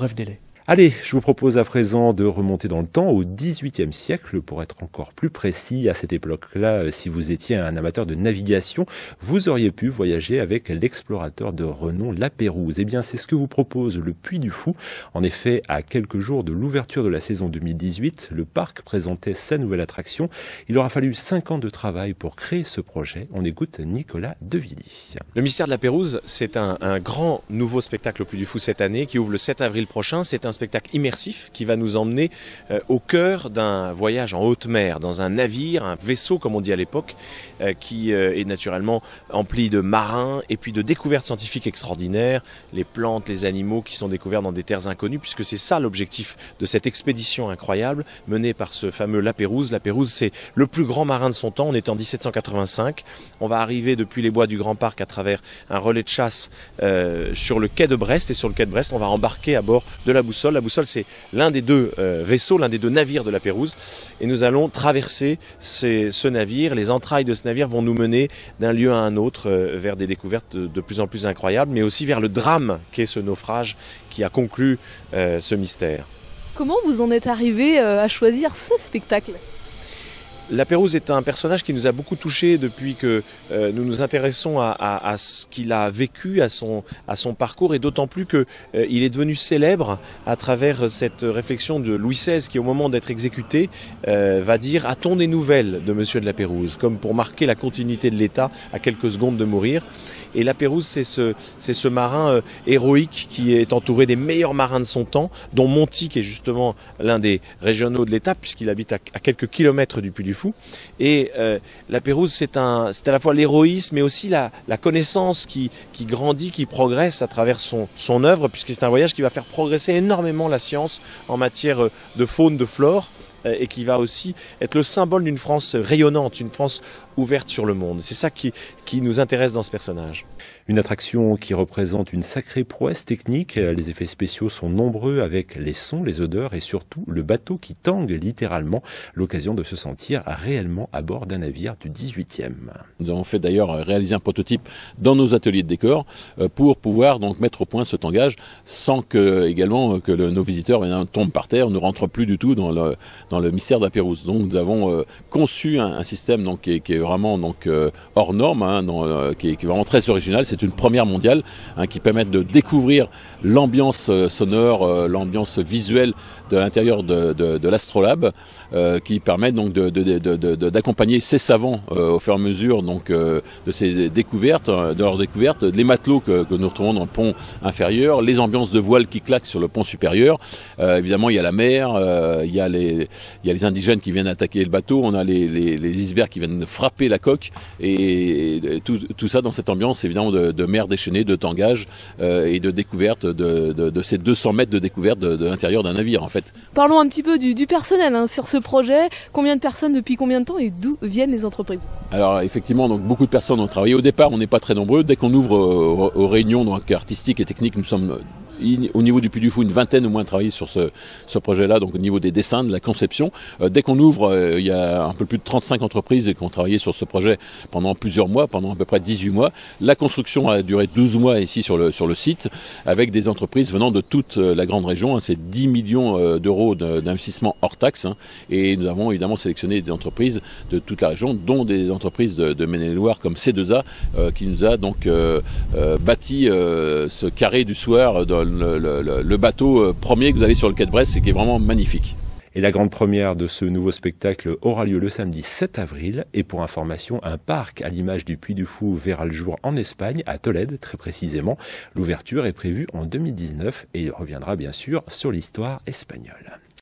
bref délai. Allez, je vous propose à présent de remonter dans le temps au XVIIIe siècle pour être encore plus précis. À cette époque-là, si vous étiez un amateur de navigation, vous auriez pu voyager avec l'explorateur de renom La Pérouse. Eh bien, c'est ce que vous propose le Puy du Fou. En effet, à quelques jours de l'ouverture de la saison 2018, le parc présentait sa nouvelle attraction. Il aura fallu 5 ans de travail pour créer ce projet. On écoute Nicolas Devilly. Le Mystère de la Pérouse, c'est un grand nouveau spectacle au Puy du Fou cette année qui ouvre le 7 avril prochain. C'est un spectacle immersif qui va nous emmener au cœur d'un voyage en haute mer, dans un navire, un vaisseau comme on dit à l'époque, qui est naturellement empli de marins et puis de découvertes scientifiques extraordinaires, les plantes, les animaux qui sont découverts dans des terres inconnues, puisque c'est ça l'objectif de cette expédition incroyable menée par ce fameux La Pérouse. La Pérouse, c'est le plus grand marin de son temps, on est en 1785, on va arriver depuis les bois du Grand Parc à travers un relais de chasse sur le quai de Brest, et sur le quai de Brest, on va embarquer à bord de la boussole. La boussole, c'est l'un des deux vaisseaux, l'un des deux navires de la Pérouse, et nous allons traverser ce navire. Les entrailles de ce navire vont nous mener d'un lieu à un autre vers des découvertes de plus en plus incroyables, mais aussi vers le drame qu'est ce naufrage qui a conclu ce mystère. Comment vous en êtes arrivé à choisir ce spectacle ? La Pérouse est un personnage qui nous a beaucoup touchés depuis que nous nous intéressons à ce qu'il a vécu, à son parcours, et d'autant plus qu'il est devenu célèbre à travers cette réflexion de Louis XVI qui, au moment d'être exécuté, va dire « A-t-on des nouvelles de Monsieur de la Pérouse ?» comme pour marquer la continuité de l'État à quelques secondes de mourir. Et La Pérouse, c'est ce marin héroïque qui est entouré des meilleurs marins de son temps, dont Monty, qui est justement l'un des régionaux de l'État, puisqu'il habite à quelques kilomètres du Puy du Fou. Et La Pérouse, c'est à la fois l'héroïsme, mais aussi la connaissance qui grandit, qui progresse à travers son œuvre, puisque c'est un voyage qui va faire progresser énormément la science en matière de faune, de flore, et qui va aussi être le symbole d'une France rayonnante, une France ouverte sur le monde. C'est ça qui nous intéresse dans ce personnage. Une attraction qui représente une sacrée prouesse technique. Les effets spéciaux sont nombreux avec les sons, les odeurs et surtout le bateau qui tangue littéralement. L'occasion de se sentir réellement à bord d'un navire du 18e. Nous avons fait d'ailleurs réaliser un prototype dans nos ateliers de décor pour pouvoir donc mettre au point ce tangage sans que nos visiteurs tombent par terre, ne rentrent plus du tout dans le mystère de la Pérouse. Donc nous avons conçu un système donc, qui est vraiment hors norme, qui est vraiment très original. C'est une première mondiale qui permet de découvrir l'ambiance sonore, l'ambiance visuelle de l'intérieur de l'Astrolabe, qui permet donc d'accompagner ces savants au fur et à mesure de ces découvertes, de leurs découvertes, les matelots que nous retrouvons dans le pont inférieur, les ambiances de voile qui claquent sur le pont supérieur. Évidemment, il y a la mer, il y a les indigènes qui viennent attaquer le bateau, on a les icebergs qui viennent frapper la coque, et tout ça dans cette ambiance évidemment de mer déchaînée, de tangage et de découverte de ces 200 mètres de découverte de l'intérieur d'un navire en fait. Parlons un petit peu du personnel sur ce projet. Combien de personnes, depuis combien de temps et d'où viennent les entreprises? Alors effectivement, donc beaucoup de personnes ont travaillé. Au départ, on n'est pas très nombreux. Dès qu'on ouvre aux réunions donc artistiques et techniques, nous sommes au niveau du Puy du Fou une vingtaine au moins travaillé sur ce projet-là, donc au niveau des dessins, de la conception. Dès qu'on ouvre, il y a un peu plus de 35 entreprises qui ont travaillé sur ce projet pendant plusieurs mois, pendant à peu près 18 mois. La construction a duré 12 mois ici sur le site, avec des entreprises venant de toute la grande région. C'est 10 millions d'euros d'investissement hors taxe, et nous avons évidemment sélectionné des entreprises de toute la région, dont des entreprises de Maine-et-Loire comme C2A, qui nous a donc bâti ce carré du soir dans le bateau premier que vous avez sur le quai de Brest, et qui est vraiment magnifique. Et la grande première de ce nouveau spectacle aura lieu le samedi 7 avril. Et pour information, un parc à l'image du Puy du Fou verra le jour en Espagne, à Tolède très précisément. L'ouverture est prévue en 2019 et il reviendra bien sûr sur l'histoire espagnole.